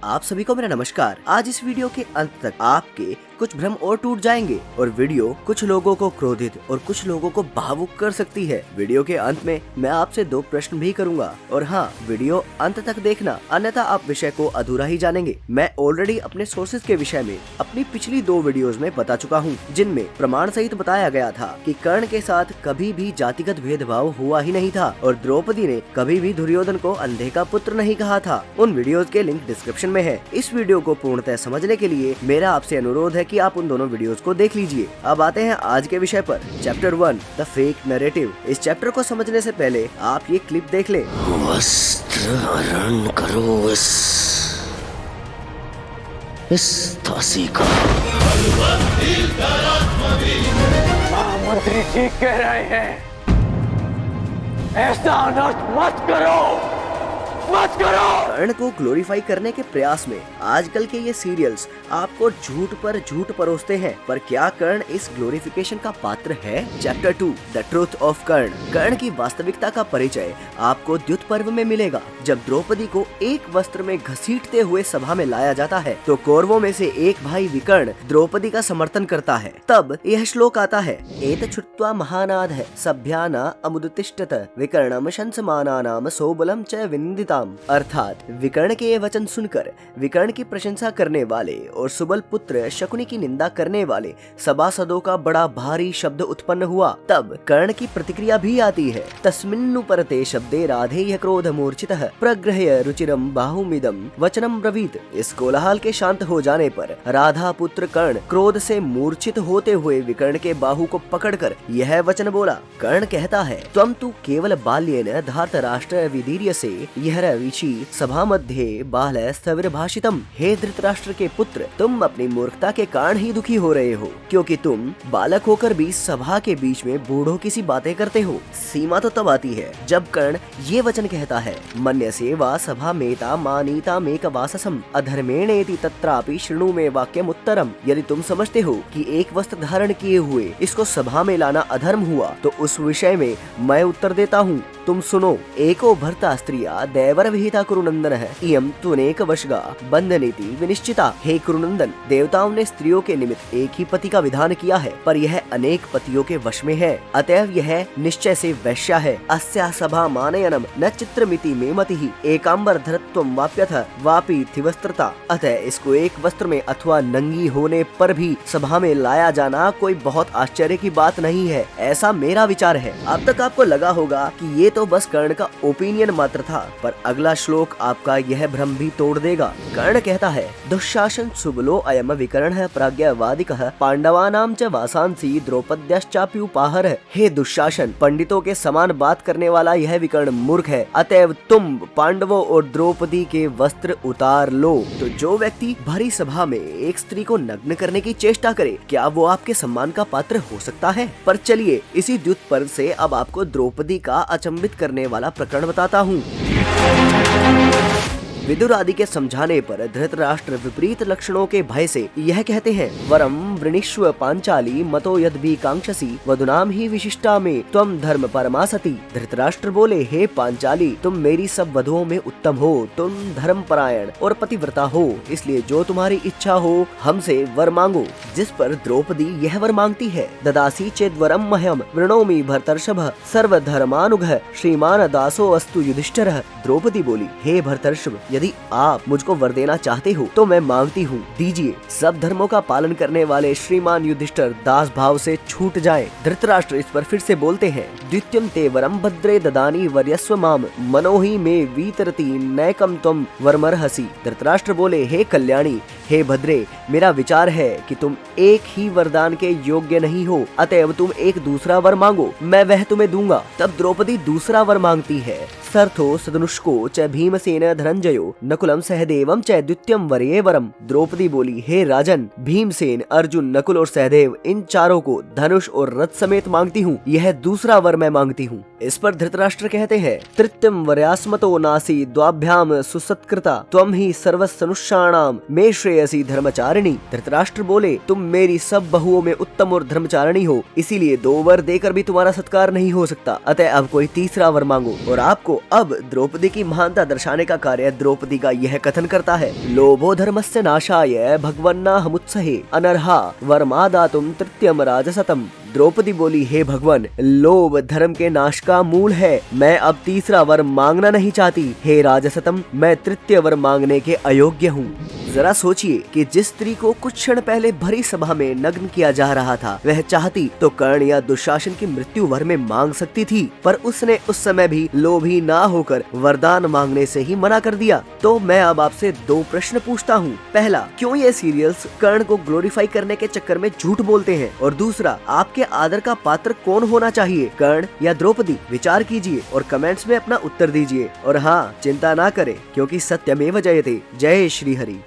आप सभी को मेरा नमस्कार। आज इस वीडियो के अंत तक आपके कुछ भ्रम और टूट जाएंगे और वीडियो कुछ लोगों को क्रोधित और कुछ लोगों को भावुक कर सकती है। वीडियो के अंत में मैं आपसे 2 प्रश्न भी करूंगा और हाँ, वीडियो अंत तक देखना, अन्यथा आप विषय को अधूरा ही जानेंगे। मैं ऑलरेडी अपने सोर्सेज के विषय में अपनी पिछली 2 वीडियोस में बता चुका हूँ, जिनमें प्रमाण सहित बताया गया था कि कर्ण के साथ कभी भी जातिगत भेदभाव हुआ ही नहीं था और द्रौपदी ने कभी भी दुर्योधन को अंधे का पुत्र नहीं कहा था। उन वीडियोस के लिंक डिस्क्रिप्शन में है। इस वीडियो को पूर्णतः समझने के लिए मेरा आपसे अनुरोध है कि आप उन दोनों वीडियोस को देख लीजिए। अब आते हैं आज के विषय पर। Chapter 1 the fake narrative. इस चैप्टर को समझने से पहले आप ये क्लिप देख लें। वस्त्र हरण करो इस दासी का। महामंत्री जी कह रहे हैं, ऐसा अनर्थ मत करो, मत करो। कर्ण को ग्लोरीफाई करने के प्रयास में आजकल के ये सीरियल्स आपको झूठ पर झूठ परोसते हैं, पर क्या कर्ण इस ग्लोरिफिकेशन का पात्र है? चैप्टर 2 द ट्रूथ ऑफ कर्ण। कर्ण की वास्तविकता का परिचय आपको द्युत पर्व में मिलेगा। जब द्रौपदी को एक वस्त्र में घसीटते हुए सभा में लाया जाता है तो कौरवों में से एक भाई विकर्ण द्रौपदी का समर्थन करता है। तब यह श्लोक आता है, एत छुत्वा महानाद है सभ्याना अमुदतिष्ठत विकर्णम शंसमानानाम सोबलम च विनिदिताम। अर्थात विकर्ण के ये वचन सुनकर विकर्ण की प्रशंसा करने वाले और सुबल पुत्र शकुनी की निंदा करने वाले सभासदों का बड़ा भारी शब्द उत्पन्न हुआ। तब कर्ण की प्रतिक्रिया भी आती है, तस्मिन्नु परते शब्दे राधेय क्रोध मूर्छितः प्रग्रह्य रुचिरम बाहुमिदम वचनम ब्रवीत। इस कोलाहल के शांत हो जाने पर राधा पुत्र कर्ण क्रोध से मूर्छित होते हुए विकर्ण के बाहु को पकड़कर यह वचन बोला। कर्ण कहता है, त्वं तु केवल बाल्येन धार्तराष्ट्र विदीर्यसे यह वीची सभा मध्ये बाल स्थविर भाषितम। हे धृतराष्ट्र के पुत्र, तुम अपनी मूर्खता के कारण ही दुखी हो रहे हो, क्योंकि तुम बालक होकर भी सभा के बीच में बूढ़ों की सी बातें करते हो। सीमा तो तब आती है जब कर्ण ये वचन कहता है, मन्यसे वा सभा मेता मानीता मेक वाससम अधर्मेणेति तत्रापि शृणु में वाक्यम उत्तरम। यदि तुम समझते हो कि एक वस्त्र धारण किए हुए इसको सभा में लाना अधर्म हुआ, तो उस विषय में मैं उत्तर देता हूँ, तुम सुनो। एको भर्ता स्त्रिया दैवर विहिता कुरुनंदन है इयम तुनेक वशगा बंधनीति विनिश्चिता। हे कुरुनंदन, देवताओं ने स्त्रियों के निमित्त एक ही पति का विधान किया है, पर यह अनेक पतियों के वश में है, अतएव यह निश्चय से वैश्या है। अस्या सभा मानयनम न चित्रमिति में मति एकांबर धरत्वम वाप्यथ वापी थिवस्त्रता। अतः इसको एक वस्त्र में अथवा नंगी होने पर भी सभा में लाया जाना कोई बहुत आश्चर्य की बात नहीं है, ऐसा मेरा विचार है। अब तक आपको लगा होगा कि ये तो बस कर्ण का ओपिनियन मात्र था, पर अगला श्लोक आपका यह भ्रम भी तोड़ देगा। कर्ण कहता है, दुःशासन सुबलो अयम विकर्ण प्राज्ञवादिकः पांडवानां च वासांसी द्रौपद्याश्चापि उपाहर। हे दुःशासन, पंडितों के समान बात करने वाला यह विकर्ण मूर्ख है, अतएव तुम पांडवों और द्रौपदी के वस्त्र उतार लो। तो जो व्यक्ति भरी सभा में एक स्त्री को नग्न करने की चेष्टा करे, क्या वो आपके सम्मान का पात्र हो सकता है? पर चलिए इसी द्युत पर्व से अब आपको द्रौपदी का अचंबित करने वाला प्रकरण बताता हूँ। विदुर आदि के समझाने पर धृतराष्ट्र विपरीत लक्षणों के भय से यह कहते हैं, वरम वृणीष्व पांचाली मतो यद्भी कांक्षसी वधुनाम ही विशिष्टा में त्वम धर्म परमासती। धृतराष्ट्र बोले, हे पांचाली, तुम मेरी सब वधुओं में उत्तम हो, तुम धर्म परायण और पतिव्रता हो, इसलिए जो तुम्हारी इच्छा हो हमसे वर मांगो। जिस पर द्रौपदी यह वर मांगती है, ददासी चेद वरम मह्यम वृणोमि भर्तर्षभ सर्वधर्मानुग श्रीमान दासो अस्तु युधिष्ठिरः। द्रौपदी बोली, हे भर्तर्षभ, यदि आप मुझको वर देना चाहते हो तो मैं मांगती हूँ, दीजिए। सब धर्मों का पालन करने वाले श्रीमान युधिष्ठिर दास भाव से छूट जाएं। धृतराष्ट्र इस पर फिर से बोलते हैं, द्वितीयम ते वरम भद्रे ददानी वर्यस्व माम मनोहि में वीतरती नैकम त्वम वरमर्हसि। धृतराष्ट्र बोले, हे कल्याणी, हे भद्रे, मेरा विचार है कि तुम एक ही वरदान के योग्य नहीं हो, अतएव तुम एक दूसरा वर मांगो, मैं वह तुम्हें दूंगा। तब द्रौपदी दूसरा वर मांगती है, सर्थो सदनुष्को च भीमसेन धनंजयो नकुलम सहदेवम च द्वितीयम वरे वरम। द्रौपदी बोली, हे राजन, भीमसेन, अर्जुन, नकुल और सहदेव, इन चारों को धनुष और रथ समेत मांगती हूँ, यह दूसरा वर मैं मांगती हूँ। इस पर धृतराष्ट्र कहते हैं, तृतीयम वर्यास्मतो नासी द्वाभ्याम सुसत्कृता त्वम ही सर्वसनुषाणाम मे श्रेय श्रेयसी धर्मचारिणी। धृतराष्ट्र बोले, तुम मेरी सब बहुओं में उत्तम और धर्मचारिणी हो, इसीलिए 2 वर देकर भी तुम्हारा सत्कार नहीं हो सकता। अतः अब कोई तीसरा वर मांगो। और आपको अब द्रौपदी की महानता दर्शाने का कार्य द्रौपदी का यह कथन करता है, लोभो धर्मस्य नाशाय भगवन्ना हमुत्सहे अनर्हा वरमादातुम तृतीयम राजसतम। द्रौपदी बोली, हे भगवान, लोभ धर्म के नाश का मूल है। मैं अब तीसरा वर मांगना नहीं चाहती। हे राजसतम, मैं तृतीय वर मांगने के अयोग्य हूँ। जरा सोचिए कि जिस स्त्री को कुछ क्षण पहले भरी सभा में नग्न किया जा रहा था, वह चाहती तो कर्ण या दुशासन की मृत्यु वर में मांग सकती थी, पर उसने उस समय भी लोभी ना होकर वरदान मांगने से ही मना कर दिया। तो मैं अब आपसे 2 प्रश्न पूछता हूँ। पहला, क्यों ये सीरियल्स कर्ण को ग्लोरीफाई करने के चक्कर में झूठ बोलते हैं? और दूसरा, आपके आदर का पात्र कौन होना चाहिए, कर्ण या द्रौपदी? विचार कीजिए और कमेंट्स में अपना उत्तर दीजिए। और हाँ, चिंता ना करें, क्योंकि सत्यमेव जयते। जय श्री हरि।